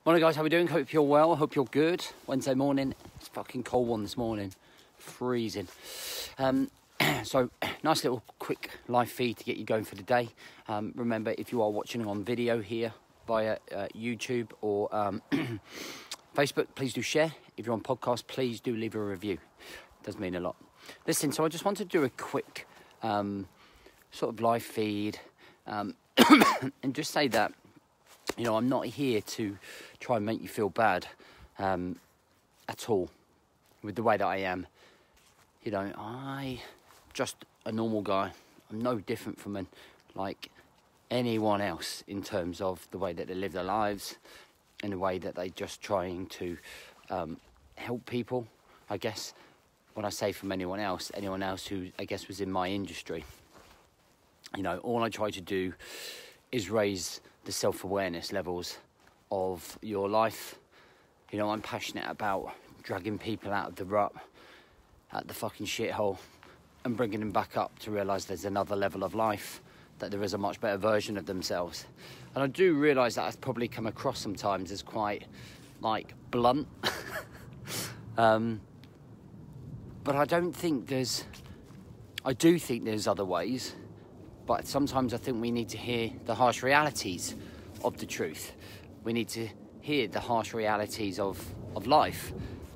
Morning guys, how we doing? Hope you're well, hope you're good. Wednesday morning, it's fucking cold one this morning, freezing. So nice little quick live feed to get you going for the day. Remember, if you are watching on video here via YouTube or Facebook, please do share. If you're on podcast, please do leave a review. It does mean a lot. Listen, so I just want to do a quick sort of live feed and just say that, you know, I'm not here to try and make you feel bad at all with the way that I am. You know, I just a normal guy. I'm no different from like anyone else in terms of the way that they live their lives and the way that they just trying to help people, I guess. When I say from anyone else who I guess was in my industry, you know, all I try to do is raise the self-awareness levels of your life. You know, I'm passionate about dragging people out of the rut, at the fucking shithole, and bringing them back up to realise there's another level of life, that there is a much better version of themselves. And I do realise that I've probably come across sometimes as quite, like, blunt. But I do think there's other ways. But sometimes I think we need to hear the harsh realities of the truth. We need to hear the harsh realities of life.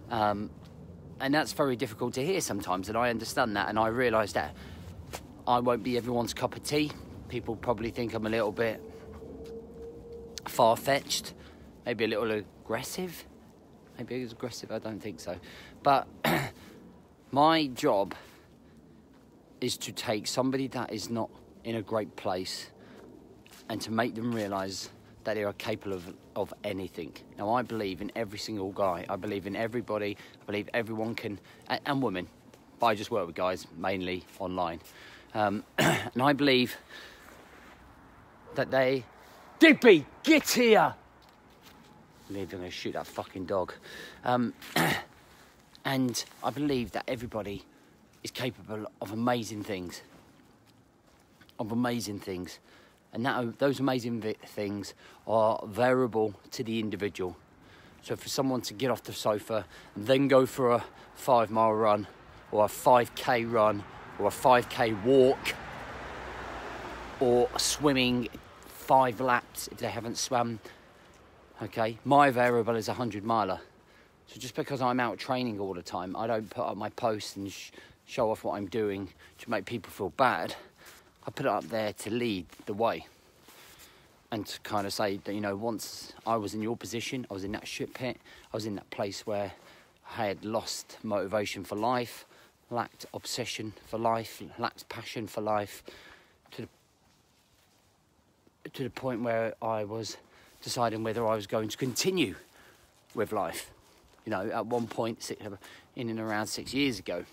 And that's very difficult to hear sometimes, and I understand that, and I realise that I won't be everyone's cup of tea. People probably think I'm a little bit far-fetched, maybe a little aggressive. Maybe it was aggressive, I don't think so. But my job is to take somebody that is not in a great place and to make them realise that they are capable of anything. Now, I believe in every single guy. I believe in everybody. I believe everyone can, and women, but I just work with guys, mainly online. And I believe that they... Dippy, get here! I'm going to shoot that fucking dog. And I believe that everybody is capable of amazing things. And those amazing things are variable to the individual. So for someone to get off the sofa and then go for a 5-mile run or a 5k run or a 5k walk or swimming 5 laps if they haven't swum, okay, my variable is a 100-miler. So just because I'm out training all the time, I don't put up my posts and show off what I'm doing to make people feel bad. I put it up there to lead the way and to kind of say that, you know, once I was in your position, I was in that shit pit, I was in that place where I had lost motivation for life, lacked obsession for life, lacked passion for life, to the point where I was deciding whether I was going to continue with life. You know, at one point, in and around 6 years ago.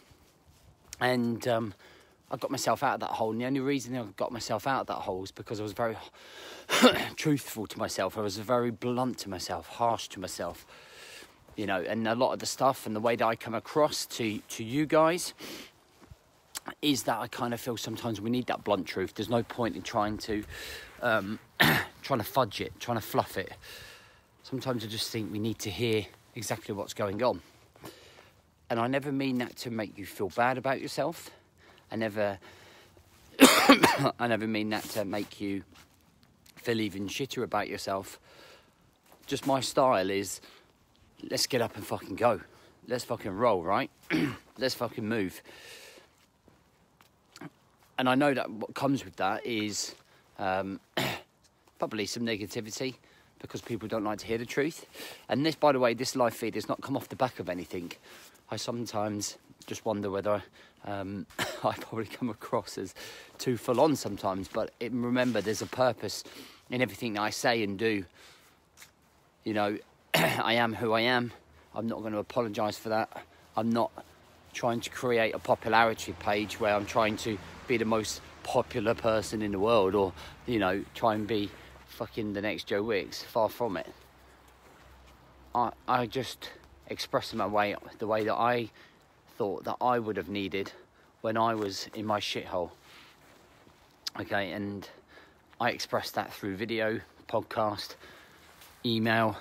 And I got myself out of that hole, and the only reason I got myself out of that hole is because I was very truthful to myself. I was very blunt to myself, harsh to myself, you know. And a lot of the stuff and the way that I come across to you guys is that I kind of feel sometimes we need that blunt truth. There's no point in trying to fudge it, trying to fluff it. Sometimes I just think we need to hear exactly what's going on. And I never mean that to make you feel bad about yourself. I never mean that to make you feel even shitter about yourself. Just my style is, let's get up and fucking go. Let's fucking roll, right? Let's fucking move. And I know that what comes with that is probably some negativity, because people don't like to hear the truth. And this, by the way, this live feed has not come off the back of anything. I sometimes just wonder whether I probably come across as too full on sometimes, but remember, there's a purpose in everything that I say and do. You know, I am who I am. I'm not going to apologise for that. I'm not trying to create a popularity page where I'm trying to be the most popular person in the world, or, you know, try and be fucking the next Joe Wicks. Far from it. I just express my way the way that I thought that I would have needed when I was in my shithole. Okay, and I expressed that through video, podcast, email,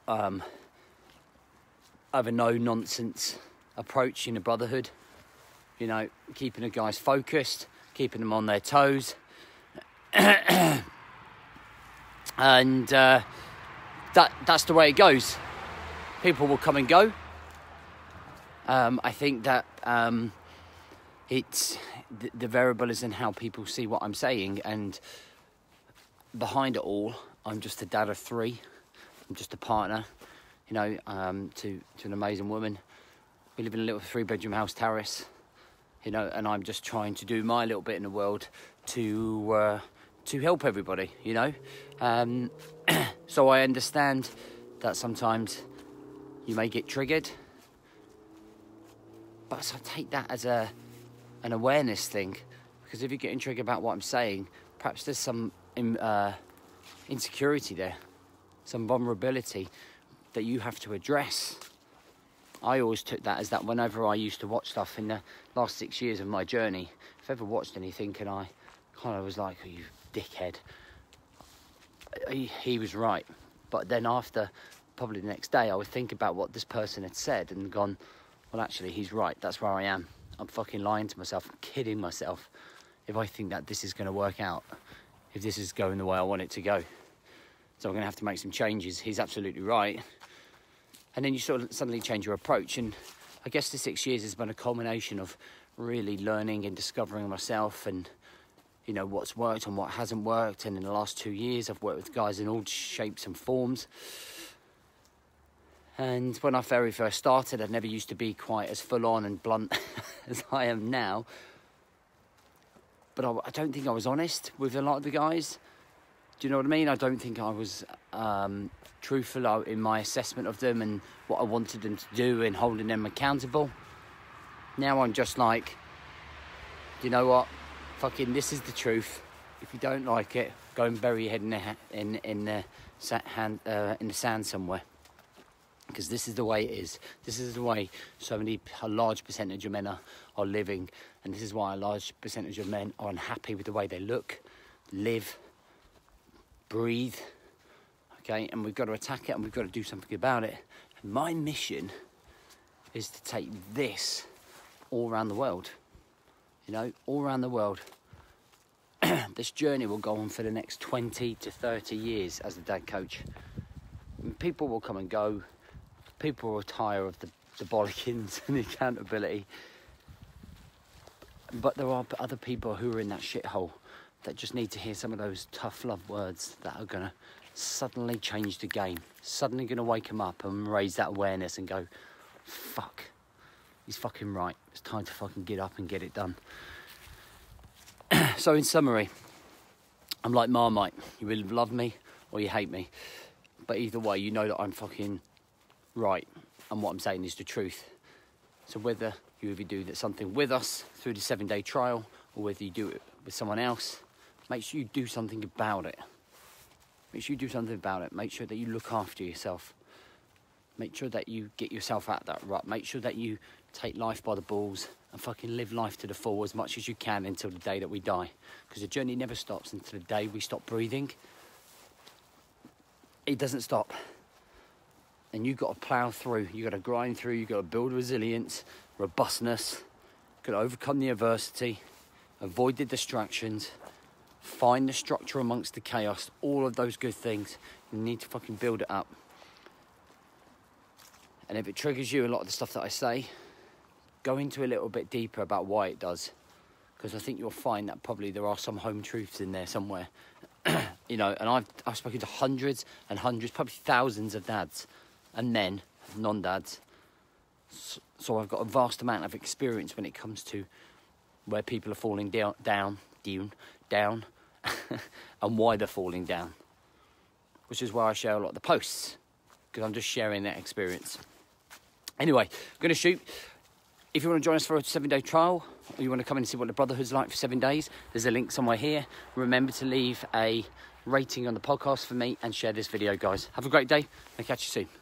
have a no-nonsense approach in a brotherhood. You know, keeping the guys focused, keeping them on their toes. And that's the way it goes. People will come and go. I think that it's the variable is in how people see what I'm saying, and behind it all, I'm just a dad of 3. I'm just a partner, you know, to an amazing woman. We live in a little 3-bedroom house terrace, you know, and I'm just trying to do my little bit in the world to help everybody, you know. So I understand that sometimes you may get triggered, but I take that as an awareness thing, because if you're getting triggered about what I'm saying, perhaps there's some insecurity there, some vulnerability that you have to address. I always took that as that whenever I used to watch stuff in the last 6 years of my journey, if I ever watched anything and I kind of was like, oh, you dickhead, he was right. But then after, probably the next day, I would think about what this person had said and gone, well, actually, he's right. That's where I am. I'm fucking lying to myself. I'm kidding myself if I think that this is going to work out, if this is going the way I want it to go. So I'm going to have to make some changes. He's absolutely right. And then you sort of suddenly change your approach. And I guess the 6 years has been a culmination of really learning and discovering myself and, you know, what's worked and what hasn't worked. And in the last 2 years, I've worked with guys in all shapes and forms. And when I very first started, I never used to be quite as full on and blunt as I am now. But I don't think I was honest with a lot of the guys. Do you know what I mean? I don't think I was truthful in my assessment of them and what I wanted them to do and holding them accountable. Now I'm just like, do you know what? Fucking, this is the truth. If you don't like it, go and bury your head in the sand somewhere. Because this is the way it is. This is the way a large percentage of men are living. And this is why a large percentage of men are unhappy with the way they look, live, breathe. Okay, and we've got to attack it and we've got to do something about it. And my mission is to take this all around the world. You know, all around the world. This journey will go on for the next 20 to 30 years as a dad coach. And people will come and go. People will tire of the bollockings and the accountability. But there are other people who are in that shithole that just need to hear some of those tough love words that are going to suddenly change the game. Suddenly going to wake them up and raise that awareness and go, fuck, he's fucking right. It's time to fucking get up and get it done. So in summary, I'm like Marmite. You either love me or you hate me. But either way, you know that I'm fucking right, and what I'm saying is the truth. So whether you either do something with us through the 7-day trial or whether you do it with someone else, make sure you do something about it. Make sure you do something about it. Make sure that you look after yourself. Make sure that you get yourself out of that rut. Make sure that you take life by the balls and fucking live life to the full as much as you can until the day that we die. Because the journey never stops until the day we stop breathing. It doesn't stop. And you've got to plough through, you've got to grind through, you've got to build resilience, robustness, you've got to overcome the adversity, avoid the distractions, find the structure amongst the chaos, all of those good things. You need to fucking build it up. And if it triggers you, a lot of the stuff that I say, go into a little bit deeper about why it does. Because I think you'll find that probably there are some home truths in there somewhere. You know, and I've spoken to hundreds and hundreds, probably thousands of dads and men, non-dads. So I've got a vast amount of experience when it comes to where people are falling down, and why they're falling down. Which is why I share a lot of the posts, because I'm just sharing that experience. Anyway, I'm going to shoot. If you want to join us for a 7-day trial, or you want to come and see what the Brotherhood's like for 7 days, there's a link somewhere here. Remember to leave a rating on the podcast for me and share this video, guys. Have a great day. I'll catch you soon.